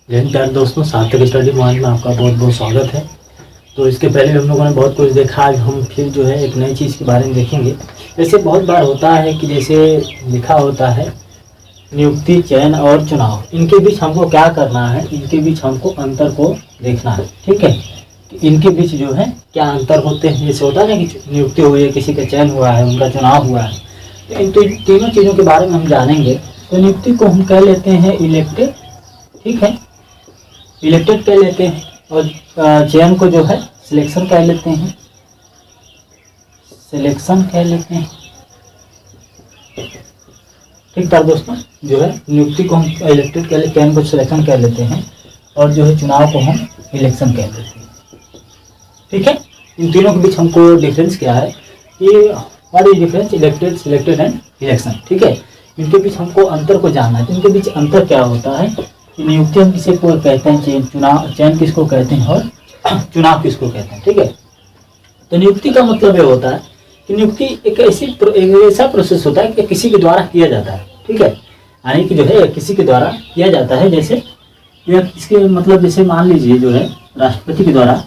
जय हिंद प्यारे दोस्तों, सार्थक स्टडी पॉइंट में आपका बहुत बहुत स्वागत है। तो इसके पहले हम लोगों ने बहुत कुछ देखा, आज हम फिर जो है एक नई चीज़ के बारे में देखेंगे। जैसे बहुत बार होता है कि जैसे लिखा होता है नियुक्ति, चयन और चुनाव, इनके बीच हमको क्या करना है, इनके बीच हमको अंतर को देखना है। ठीक है, इनके बीच जो है क्या अंतर होते हैं। जैसे होता है ना कि नियुक्ति हुई है, किसी का चयन हुआ है, उनका चुनाव हुआ है, तो इन तीनों चीज़ों के बारे में हम जानेंगे। तो नियुक्ति को हम कह लेते हैं इलेक्टेड, ठीक है, इलेक्टेड कह लेते हैं, और चयन को जो है सिलेक्शन कह लेते हैं, सिलेक्शन कह लेते हैं। ठीक था दोस्तों, जो है नियुक्ति को हम इलेक्टेड कह लेते हैं, चयन को सिलेक्शन कह लेते हैं, और जो है चुनाव को हम इलेक्शन कह लेते हैं। ठीक है, इन तीनों के बीच हमको डिफरेंस क्या है कि what is difference elected, selected and election. ठीक है, इनके बीच हमको अंतर को जानना है। इनके बीच अंतर क्या होता है, नियुक्ति हम किसे को कहते हैं, चयन किसको कहते हैं, और चुनाव किसको कहते हैं। ठीक है, तो नियुक्ति का मतलब ये होता है कि नियुक्ति एक ऐसा प्रोसेस होता है कि किसी के द्वारा किया जाता है। ठीक है, यानी कि जो है किसी के द्वारा किया जाता है। जैसे इसके मतलब जैसे मान लीजिए जो है राष्ट्रपति के द्वारा,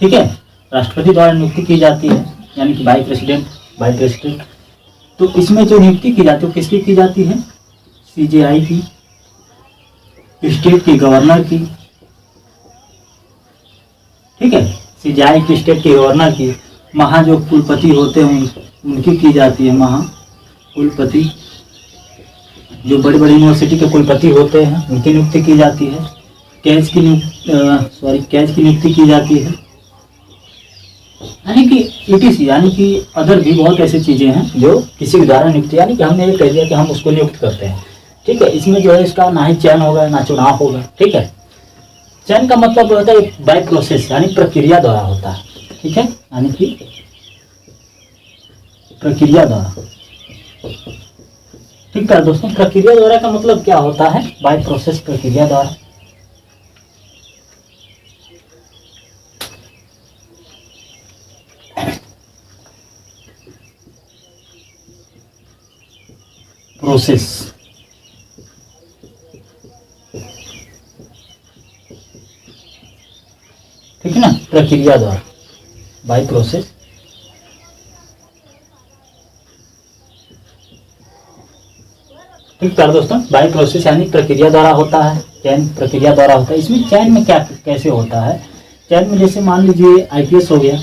ठीक है, राष्ट्रपति द्वारा नियुक्ति की जाती है, यानी कि वाइस प्रेसिडेंट। तो इसमें जो नियुक्ति की जाती है किसकी की जाती है, सीजेआई की, स्टेट की गवर्नर की। ठीक है, सीजेआई की, स्टेट के गवर्नर की। महा जो कुलपति होते हैं उनकी की जाती है, महाकुलपति, जो बड़ी बड़ी यूनिवर्सिटी के कुलपति होते हैं उनकी नियुक्ति की जाती है। कैच की नियुक्ति की जाती है, यानी कि ईटीसी, यानी कि अदर भी बहुत ऐसी चीजें हैं जो किसी के द्वारा नियुक्त, यानी कि हमने ये कह दिया कि हम उसको नियुक्त करते हैं। ठीक है, इसमें जो है इसका ना ही चयन होगा ना चुनाव होगा। ठीक है, चयन का मतलब होता है बाय प्रोसेस, यानी प्रक्रिया द्वारा होता है। ठीक है, यानी कि प्रक्रिया द्वारा। ठीक है दोस्तों, प्रक्रिया द्वारा का मतलब क्या होता है, बाय प्रोसेस, प्रक्रिया द्वारा। प्रोसेस, ठीक है ना, प्रक्रिया द्वारा, बाय प्रोसेस। ठीक है दोस्तों, बाय प्रोसेस यानी प्रक्रिया द्वारा होता है, चयन प्रक्रिया द्वारा होता है। इसमें चयन में क्या कैसे होता है, चयन में जैसे मान लीजिए आईपीएस हो गया,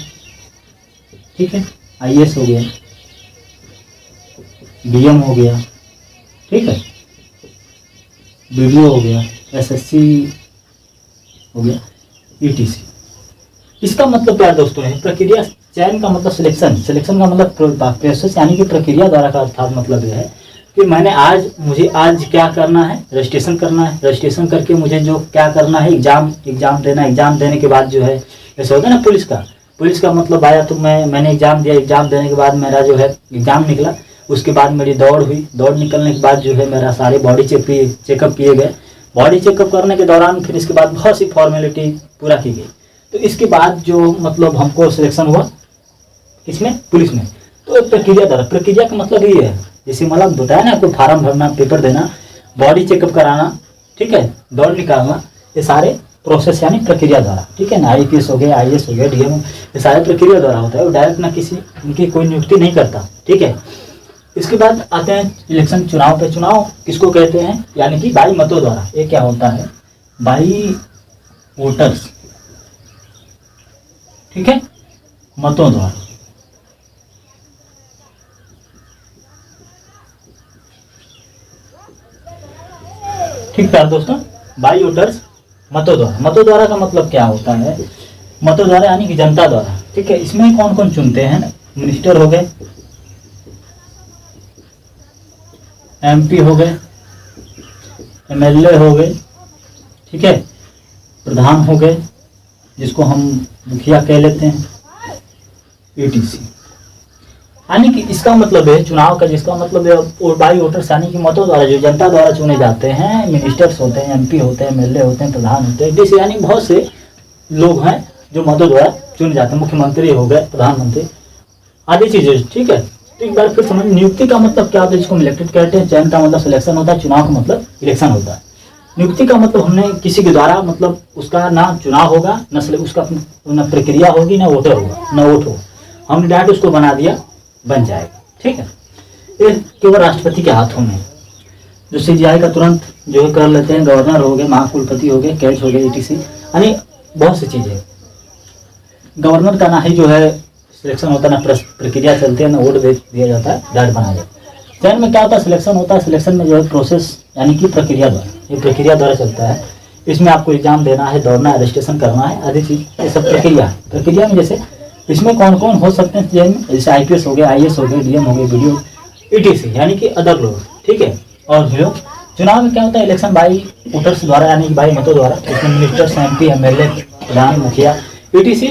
ठीक है, आईएएस हो गया, डीएम हो गया, ठीक है, बीडीओ हो गया, एसएससी हो गया, ईटीसी। इसका मतलब क्या दोस्तों है, प्रक्रिया। चयन का मतलब सिलेक्शन का मतलब प्रोसेस, यानी कि प्रक्रिया द्वारा का अर्थात मतलब यह है कि मुझे आज क्या करना है, रजिस्ट्रेशन करना है, रजिस्ट्रेशन करके मुझे जो क्या करना है, एग्जाम देना, एग्जाम देने के बाद जो है जैसे होता है ना पुलिस का मतलब आया, तो मैंने एग्जाम दिया, एग्जाम देने के बाद मेरा जो है एग्जाम निकला, उसके बाद मेरी दौड़ हुई, दौड़ निकलने के बाद जो है मेरा सारे बॉडी चेकअप किए गए। बॉडी चेकअप करने के दौरान फिर इसके बाद बहुत सी फॉर्मेलिटी पूरा की गई। तो इसके बाद जो मतलब हमको सिलेक्शन हुआ इसमें, पुलिस में। तो प्रक्रिया द्वारा, प्रक्रिया का मतलब ये है, जैसे मतलब बताया ना, कोई फार्म भरना, पेपर देना, बॉडी चेकअप कराना, ठीक है, दौड़ निकालना, ये सारे प्रोसेस यानी प्रक्रिया द्वारा। ठीक है ना, आईपीएस हो गया, आईएएस हो गया, डीएम, ये सारे प्रक्रिया द्वारा होता है, वो डायरेक्ट ना किसी उनकी कोई नियुक्ति नहीं करता। ठीक है, इसके बाद आते हैं इलेक्शन, चुनाव पे। चुनाव किसको कहते हैं, यानी कि बाई मतों द्वारा। ये क्या होता है, बाई वोटर्स, ठीक है, मतों द्वारा। ठीक है दोस्तों, बाई वोटर्स, मतों द्वारा। मतों द्वारा का मतलब क्या होता है, मतों द्वारा यानी कि जनता द्वारा। ठीक है, इसमें कौन कौन चुनते हैं, मिनिस्टर हो गए, एमपी हो गए, एमएलए हो गए, ठीक है, प्रधान हो गए, जिसको हम मुखिया कह लेते हैं, ईटीसी। यानी कि इसका मतलब है चुनाव का, जिसका मतलब है बाई वोटर्स, यानी कि मतों द्वारा, जो जनता द्वारा चुने जाते हैं, मिनिस्टर्स होते हैं, एमपी होते हैं, एमएलए होते हैं, प्रधान होते हैं, ईटीसी, यानी बहुत से लोग हैं जो मतों द्वारा चुने जाते हैं। मुख्यमंत्री हो गए, प्रधानमंत्री, आदि चीजें। ठीक है, तो एक बार फिर समझ, नियुक्ति का मतलब क्या होता है, जिसको हम इलेक्टेड कहते हैं। चयन का मतलब सिलेक्शन होता है, चुनाव का मतलब इलेक्शन होता है। नियुक्ति का मतलब हमने किसी के द्वारा, मतलब उसका ना चुनाव होगा, न उसका न प्रक्रिया होगी, ना वोटर होगा, न वोट होगा, हमने डायरेक्ट उसको बना दिया, बन जाएगा। ठीक है, ये केवल राष्ट्रपति के हाथों में। जो CGI का तुरंत जो है कर लेते हैं, गवर्नर हो गए, महाकुलपति हो गए, कैच हो गए, ETC, यानी बहुत सी चीज़ें। गवर्नर का ना ही जो है सिलेक्शन होता है, ना प्रक्रिया चलती है, ना वोट दे दिया जाता है, डायरेक्ट बनाया जाता है। चयन में क्या होता है, सिलेक्शन होता है। सिलेक्शन में जो है प्रोसेस, यानी कि प्रक्रिया द्वारा, ये प्रक्रिया द्वारा चलता है। इसमें आपको एग्जाम देना है, दौड़ना है, रजिस्ट्रेशन करना है, आदि चीज, ये सब प्रक्रिया है। प्रक्रिया में जैसे इसमें कौन कौन हो सकते हैं चयन में, जैसे IPS हो गए, IAS हो गए, DM हो गए, BDO, ETC, यानी कि अदर लोग। ठीक है, और जो चुनाव में क्या होता है, इलेक्शन बाई वोटर्स द्वारा, यानी कि बाई मतों द्वारा। इसमें मिनिस्टर्स, MP, MLA, प्रधान, मुखिया, ETC,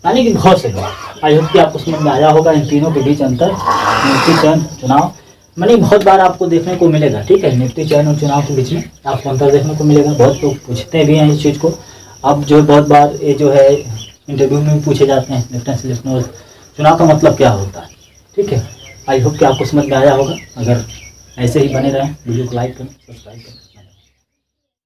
यानी कि बहुत से लोग। आई होप कि आपको समझ में आया होगा इन तीनों के बीच अंतर, नियुक्ति, चयन, चुनाव। मैंने बहुत बार आपको देखने को मिलेगा। ठीक है, नियुक्ति, चयन और चुनाव के बीच में आपको अंतर देखने को मिलेगा। बहुत लोग पूछते भी हैं इस चीज़ को। अब जो बहुत बार ये जो है इंटरव्यू में भी पूछे जाते हैं, इलेक्शन सिलेक्शन और चुनाव का मतलब क्या होता है। ठीक है, आई होप कि आपको समझ में आया होगा। अगर ऐसे ही बने रहें, वीडियो को लाइक करें, सब्सक्राइब करें।